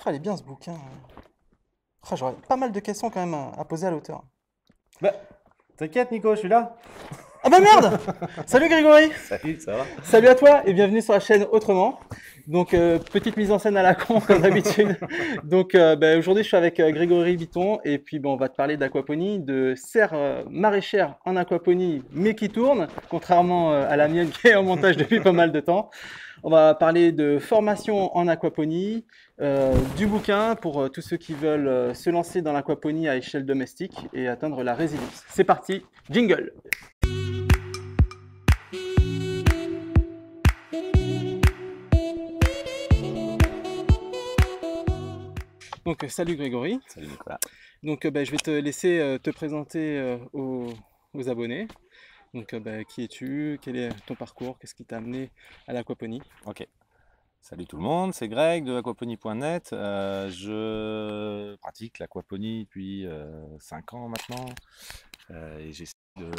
Ah, il est bien ce bouquin. Ah, j'aurais pas mal de questions quand même à poser à l'auteur. Bah, t'inquiète Nico, je suis là. Ah bah merde! Salut Grégory! Salut, ça va? Salut à toi et bienvenue sur la chaîne Autrement. Donc, petite mise en scène à la con comme d'habitude. Donc, aujourd'hui, je suis avec Grégory Biton et puis on va te parler d'aquaponie, de serre maraîchère en aquaponie mais qui tourne, contrairement à la mienne qui est en montage depuis pas mal de temps. On va parler de formation en aquaponie, du bouquin pour tous ceux qui veulent se lancer dans l'aquaponie à échelle domestique et atteindre la résilience. C'est parti, jingle! Donc, salut Grégory. Salut Nicolas. Donc, je vais te laisser te présenter aux abonnés. Donc, qui es-tu? Quel est ton parcours? Qu'est-ce qui t'a amené à l'aquaponie? Ok. Salut tout le monde, c'est Greg de aquaponie.net. Je pratique l'aquaponie depuis 5 ans maintenant. Et j'essaie de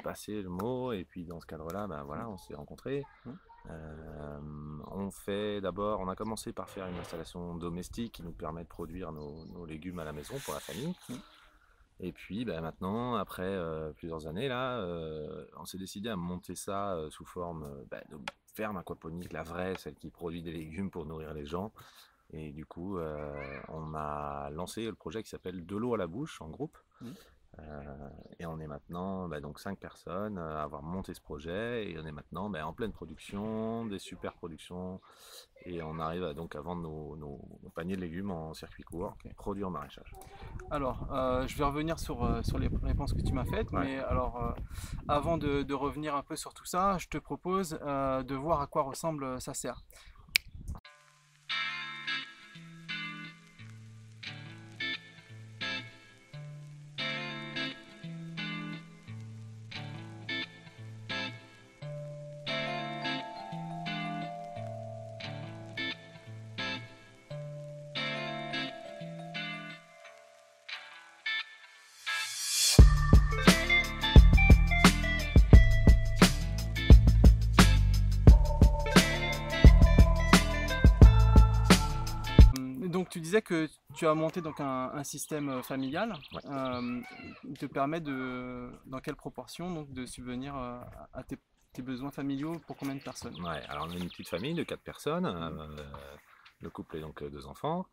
passer le mot. Et puis dans ce cadre-là, ben voilà, on s'est rencontrés. On a commencé par faire une installation domestique qui nous permet de produire nos légumes à la maison pour la famille. Et puis maintenant, après plusieurs années, là, on s'est décidé à monter ça sous forme de ferme aquaponique, la vraie, celle qui produit des légumes pour nourrir les gens. Et du coup, on a lancé le projet qui s'appelle De l'eau à la bouche en groupe. Et on est maintenant donc 5 personnes à avoir monté ce projet et on est maintenant en pleine production, des super productions et on arrive donc à vendre nos paniers de légumes en circuit court, produits en maraîchage. Alors, je vais revenir sur les réponses que tu m'as faites, Ouais. mais alors, avant de revenir un peu sur tout ça, je te propose de voir à quoi ressemble sa serre. Donc tu disais que tu as monté donc un système familial. Ouais. Il te permet dans quelle proportion donc, de subvenir à tes besoins familiaux pour combien de personnes? Ouais, alors on est une petite famille de 4 personnes, le couple est donc 2 enfants,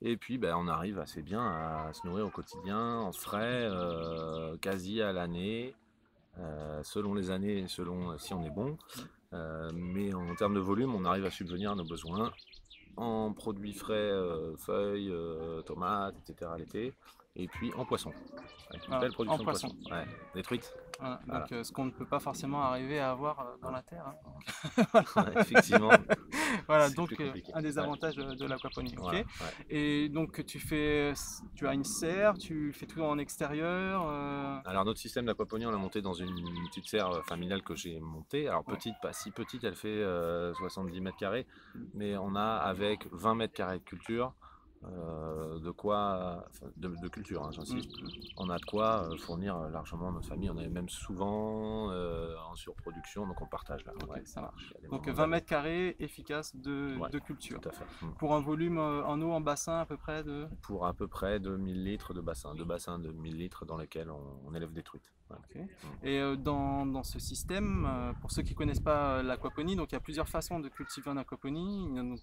et puis on arrive assez bien à se nourrir au quotidien en frais, quasi à l'année, selon les années et selon si on est bon, mais en termes de volume, on arrive à subvenir à nos besoins en produits frais, feuilles, tomates, etc. l'été, et puis en poisson, avec une belle En production de poisson. poisson. Ouais, des truites. Voilà, Voilà. donc ce qu'on ne peut pas forcément arriver à avoir dans la terre, hein. Ouais, effectivement, Voilà, c'est plus donc compliqué. un des Ouais, avantages de l'aquaponie. Ok. voilà, ouais. Et donc tu as une serre, tu fais tout en extérieur. Alors notre système d'aquaponie, on l'a monté dans une petite serre familiale que j'ai montée. Alors Ouais. petite, pas si petite, elle fait 70 mètres carrés, mais on a avec 20 mètres carrés de culture, de quoi, de culture, hein, j'insiste, on a de quoi fournir largement notre famille. On est même souvent en surproduction, donc on partage là. Ok, Ouais. ça marche. Il y a des Donc moments 20 d'année. mètres carrés efficace Ouais, de culture. tout à fait. Pour un volume en eau, en bassin à peu près de... Pour à peu près 2000 litres de bassin, deux bassins de 1000 litres dans lesquels on élève des truites. Ouais. Ok. Et dans ce système, pour ceux qui ne connaissent pas l'aquaponie, donc il y a plusieurs façons de cultiver en aquaponie. Il y en a donc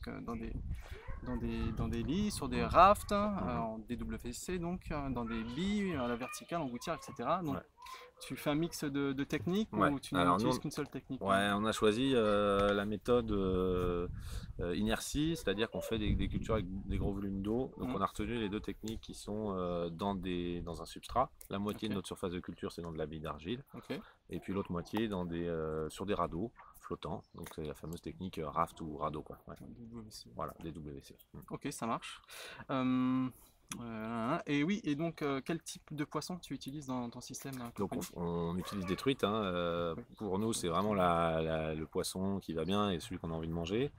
dans des lits, sur des rafts, en DWC, donc dans des billes, à la verticale, en gouttière, etc. Donc Ouais. tu fais un mix de techniques Ouais. ou tu Alors nous, n'utilises qu'une seule technique? ouais, on a choisi la méthode inertie, c'est-à-dire qu'on fait des cultures avec des gros volumes d'eau. Donc on a retenu les deux techniques qui sont dans un substrat. La moitié de notre surface de culture, c'est dans de la bille d'argile. Ok. Et puis l'autre moitié sur des radeaux flottants. Donc c'est la fameuse technique raft ou radeau, quoi. Ouais. DWC. Voilà, des WC. Ok, ça marche. Et oui, et donc quel type de poisson tu utilises dans ton système Donc aquaponique? on utilise des truites, hein. Pour nous, c'est vraiment le poisson qui va bien et celui qu'on a envie de manger.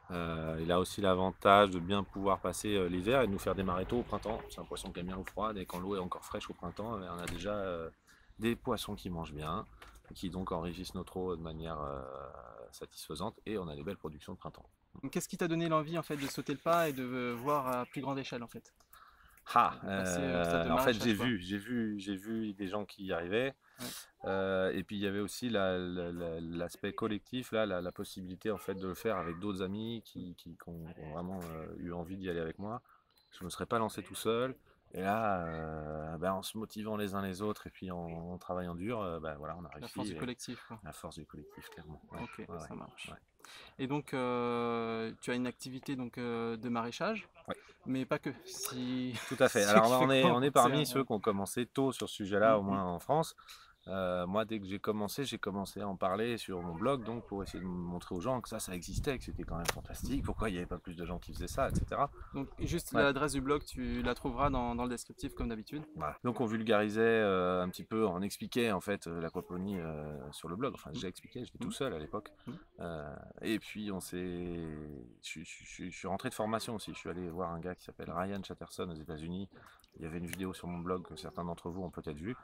Il a aussi l'avantage de bien pouvoir passer l'hiver et de nous faire démarrer tôt au printemps. C'est un poisson qui aime bien l'eau froide et quand l'eau est encore fraîche au printemps, on a déjà des poissons qui mangent bien, qui donc enrichissent notre eau de manière satisfaisante et on a des belles productions de printemps. Donc, qu'est-ce qui t'a donné l'envie en fait de sauter le pas et de voir à plus grande échelle en fait? Ah, De passer au stade de en fait, maraîchage quoi. j'ai vu des gens qui y arrivaient. Ouais, Et puis il y avait aussi l'aspect collectif, là, la possibilité en fait de le faire avec d'autres amis qui ont vraiment eu envie d'y aller avec moi. Je ne me serais pas lancé tout seul. Et là, ben, en se motivant les uns les autres et puis en travaillant dur, ben, voilà, on a la force réussi. du Et collectif quoi. la force du collectif, clairement. Ouais, Ok, ouais, ouais, ça marche. ouais. Et donc tu as une activité donc de maraîchage, Ouais. mais pas que. Si Tout à fait. ce Alors qui fait on est commencer parmi ceux qui ont commencé tôt sur ce sujet-là, Mm, au mm. moins en France. Moi, dès que j'ai commencé à en parler sur mon blog, donc pour essayer de montrer aux gens que ça existait, que c'était quand même fantastique, pourquoi il n'y avait pas plus de gens qui faisaient ça, etc. Donc juste Ouais. l'adresse du blog, tu la trouveras dans le descriptif comme d'habitude. Voilà. Donc on vulgarisait un petit peu, on expliquait en fait l'aquaponie sur le blog. Enfin, Mm, j'ai expliqué, j'étais tout mm, seul à l'époque. mm. Et puis je suis rentré de formation aussi. Je suis allé voir un gars qui s'appelle Ryan Chatterson aux États-Unis. Il y avait une vidéo sur mon blog que certains d'entre vous ont peut-être vu.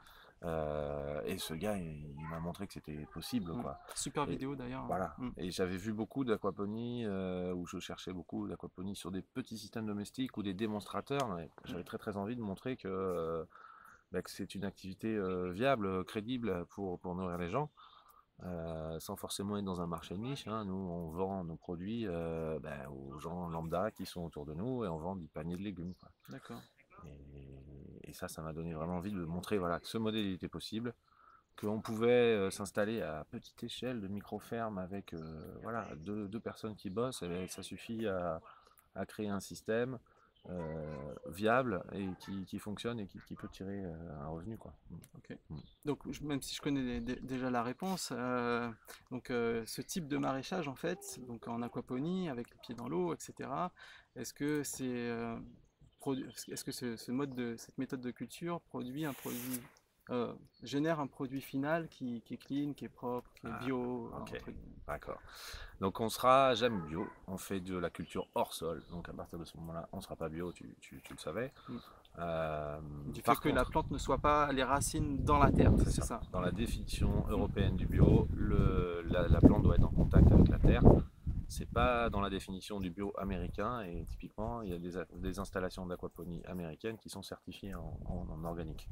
Et ce gars, il m'a montré que c'était possible, Mm. quoi. Super Et vidéo d'ailleurs, hein. voilà. Mm. Et j'avais vu beaucoup d'aquaponie, où je cherchais beaucoup d'aquaponie sur des petits systèmes domestiques ou des démonstrateurs. Mais j'avais très envie de montrer que c'est une activité viable, crédible pour nourrir les gens, sans forcément être dans un marché de niche, hein. Nous, on vend nos produits aux gens lambda qui sont autour de nous et on vend des paniers de légumes, quoi. D'accord. Et ça m'a donné vraiment envie de montrer voilà, que ce modèle il était possible, qu'on pouvait s'installer à petite échelle de micro-ferme avec voilà, deux personnes qui bossent, et ça suffit à créer un système viable et qui fonctionne et qui peut tirer un revenu, quoi. Ok. Mm. Donc même si je connais déjà la réponse, donc ce type de maraîchage en fait, donc en aquaponie avec les pieds dans l'eau, etc. Est-ce que est-ce que cette méthode de culture produit un produit, génère un produit final qui est clean, qui est propre, qui est Ah, bio, ok, entre guillemets. d'accord. Donc on sera jamais bio, on fait de la culture hors sol, donc à partir de ce moment-là, on sera pas bio, tu le savais. Mm. Euh, Du fait Par que la contre, plante ne soit pas les racines dans la terre, c'est c'est ça, ça. dans la définition Mm. européenne du bio, la plante doit être en contact avec la terre. C'est pas dans la définition du bio américain et typiquement il y a des installations d'aquaponie américaines qui sont certifiées en organique.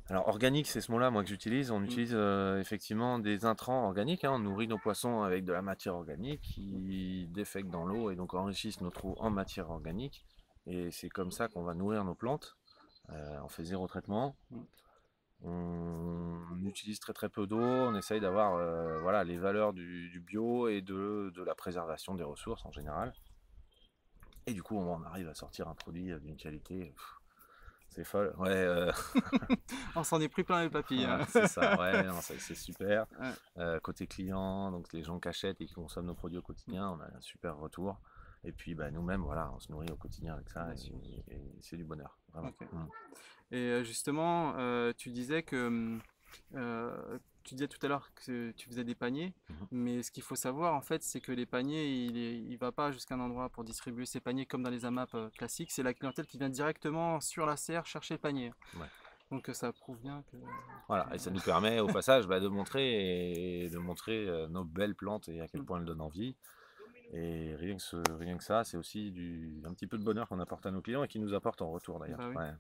Alors organique, c'est ce mot-là moi que j'utilise. On Mm. utilise effectivement des intrants organiques, hein. On nourrit nos poissons avec de la matière organique qui défecte dans l'eau et donc enrichissent notre eau en matière organique. Et c'est comme ça qu'on va nourrir nos plantes. On fait zéro traitement. Mm. On utilise très peu d'eau. On essaye d'avoir voilà, les valeurs du bio et de la préservation des ressources en général. Et du coup, on arrive à sortir un produit d'une qualité, c'est folle. Ouais, On s'en est pris plein les papilles, voilà, hein. c'est ça. Ouais, non, c'est super. Ouais. Côté client, donc les gens qui achètent et qui consomment nos produits au quotidien, on a un super retour. Et puis bah, nous-mêmes, voilà, on se nourrit au quotidien avec ça Bien sûr. et c'est du bonheur, vraiment. Ok. Mm. Et justement, tu disais tu disais tout à l'heure que tu faisais des paniers, Mhm. mais ce qu'il faut savoir en fait, c'est que les paniers, il va pas jusqu'à un endroit pour distribuer ces paniers comme dans les AMAP classiques. C'est la clientèle qui vient directement sur la serre chercher le panier. Ouais. Donc ça prouve bien Voilà, et ça nous permet au passage bah, de montrer nos belles plantes et à quel Mm. point elles donnent envie. Et rien que ça, c'est aussi un petit peu de bonheur qu'on apporte à nos clients et qui nous apporte en retour d'ailleurs. Bah oui. Ouais.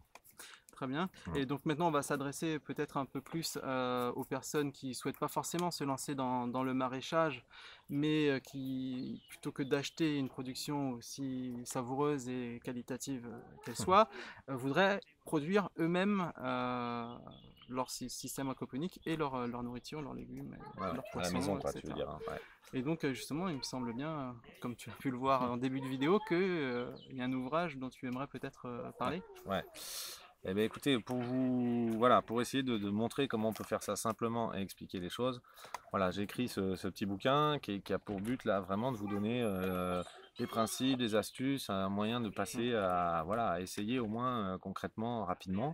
Très bien. Mm. Et donc maintenant, on va s'adresser peut-être un peu plus aux personnes qui souhaitent pas forcément se lancer dans le maraîchage, mais qui, plutôt que d'acheter une production aussi savoureuse et qualitative qu'elle soit, voudraient produire eux-mêmes leur système aquaponique et leur nourriture, leurs légumes, Ouais, leurs à la maison, poissons, quoi, tu veux etc. dire, hein. Ouais. Et donc justement, il me semble bien, comme tu as pu le voir en début de vidéo, qu'il y a un ouvrage dont tu aimerais peut-être Ouais, parler. ouais. Eh bien, écoutez, voilà, pour essayer de montrer comment on peut faire ça simplement et expliquer les choses, voilà, j'ai écrit ce petit bouquin qui a pour but là vraiment de vous donner des principes, des astuces, un moyen de passer voilà, à essayer au moins concrètement, rapidement,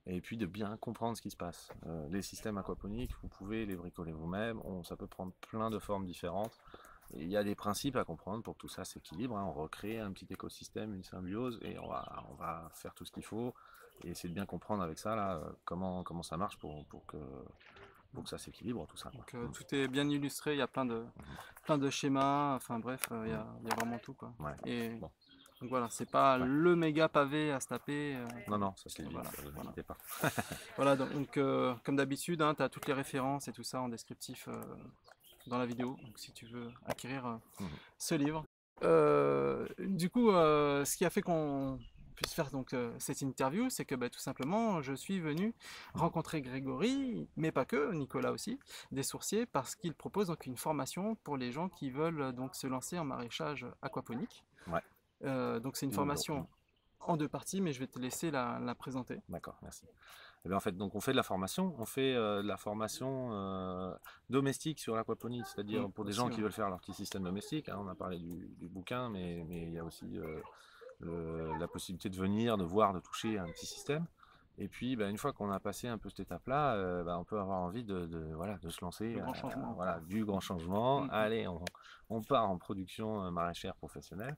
et puis de bien comprendre ce qui se passe. Les systèmes aquaponiques, vous pouvez les bricoler vous-même, ça peut prendre plein de formes différentes. Et il y a des principes à comprendre pour que tout ça s'équilibre, hein. On recrée un petit écosystème, une symbiose, et on va faire tout ce qu'il faut et essayer de bien comprendre avec ça là, comment ça marche pour que pour que ça s'équilibre, tout ça, quoi. Donc tout est bien illustré, il y a plein de schémas, enfin bref, il y a vraiment tout, quoi. Ouais. Et Bon. donc voilà, c'est pas Ouais. le méga pavé à se taper. Non, non, ça se lit vite, voilà, vous voilà. inquiétez pas. Voilà, donc comme d'habitude, hein, tu as toutes les références et tout ça en descriptif dans la vidéo, donc si tu veux acquérir ce livre. Du coup, ce qui a fait qu'on puisse faire donc cette interview, c'est que tout simplement, je suis venu rencontrer Grégory, mais pas que, Nicolas aussi, des sourciers, parce qu'il propose donc une formation pour les gens qui veulent donc se lancer en maraîchage aquaponique. Ouais. Donc c'est une formation en 2 parties, mais je vais te laisser la présenter. D'accord, merci. Eh bien, en fait, donc on fait de la formation, on fait de la formation domestique sur l'aquaponie, c'est-à-dire pour des gens qui veulent faire leur petit système domestique, hein. On a parlé du bouquin, mais il y a aussi la possibilité de venir, de voir, de toucher un petit système. Et puis, une fois qu'on a passé un peu cette étape-là, on peut avoir envie voilà, de se lancer, Le grand changement. voilà, du grand changement. Allez, on part en production maraîchère professionnelle.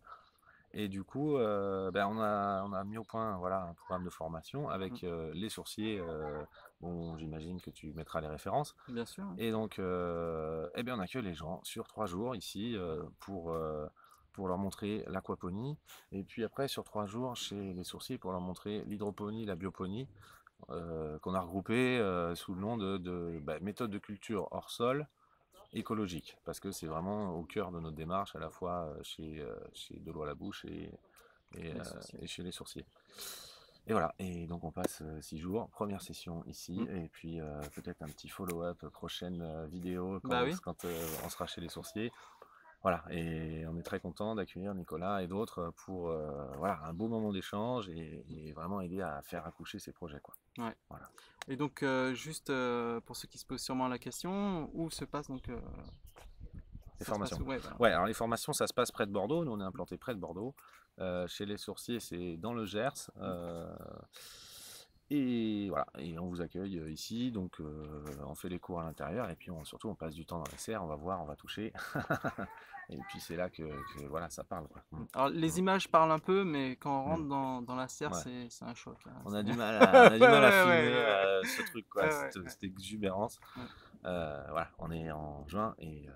Et du coup, on a mis au point, voilà, un programme de formation avec les sourciers, dont j'imagine que tu mettras les références. Bien sûr. Et donc, on accueille les gens sur 3 jours ici pour leur montrer l'aquaponie. Et puis après, sur 3 jours chez les sourciers pour leur montrer l'hydroponie, la bioponie, qu'on a regroupé sous le nom de méthode de culture hors sol écologique, parce que c'est vraiment au cœur de notre démarche, à la fois chez De l'eau à la bouche et chez les sourciers. Et voilà, et donc on passe 6 jours, première session ici, et puis peut-être un petit follow-up, prochaine vidéo quand on sera chez les sourciers. Voilà, et on est très content d'accueillir Nicolas et d'autres pour voilà, un beau moment d'échange et vraiment aider à faire accoucher ces projets, quoi. Ouais. Voilà. Et donc, juste pour ceux qui se posent sûrement la question, où se passe donc les formations. Voilà. Ouais, alors les formations, ça se passe près de Bordeaux. Nous, on est implanté près de Bordeaux. Chez les sourciers, c'est dans le Gers. Et voilà, et on vous accueille ici, donc on fait les cours à l'intérieur, et puis surtout on passe du temps dans la serre, on va voir, on va toucher. Et puis c'est là que voilà, ça parle, quoi. Alors les images parlent un peu, mais quand on rentre dans la serre, c'est un choc, hein. On a du mal à filmer ce truc, quoi, cette exubérance. Voilà, on est en juin, et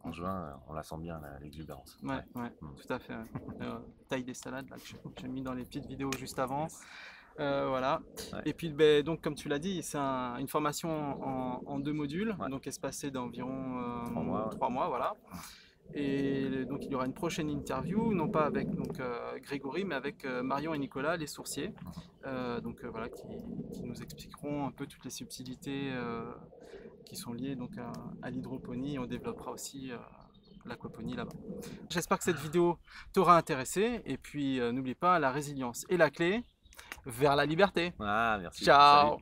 en juin, on la sent bien, l'exubérance. Ouais, tout à fait. Taille des salades là, que j'ai mis dans les petites vidéos juste avant. Voilà. Ouais. Et puis donc comme tu l'as dit, c'est une formation en 2 modules, donc espacée d'environ 3 mois, voilà. Et donc il y aura une prochaine interview, non pas avec Grégory, mais avec Marion et Nicolas, les sourciers, voilà, qui nous expliqueront un peu toutes les subtilités qui sont liées donc à l'hydroponie, et on développera aussi l'aquaponie là-bas. J'espère que cette vidéo t'aura intéressé, et puis n'oublie pas, la résilience est la clé vers la liberté. Ah, merci. Ciao.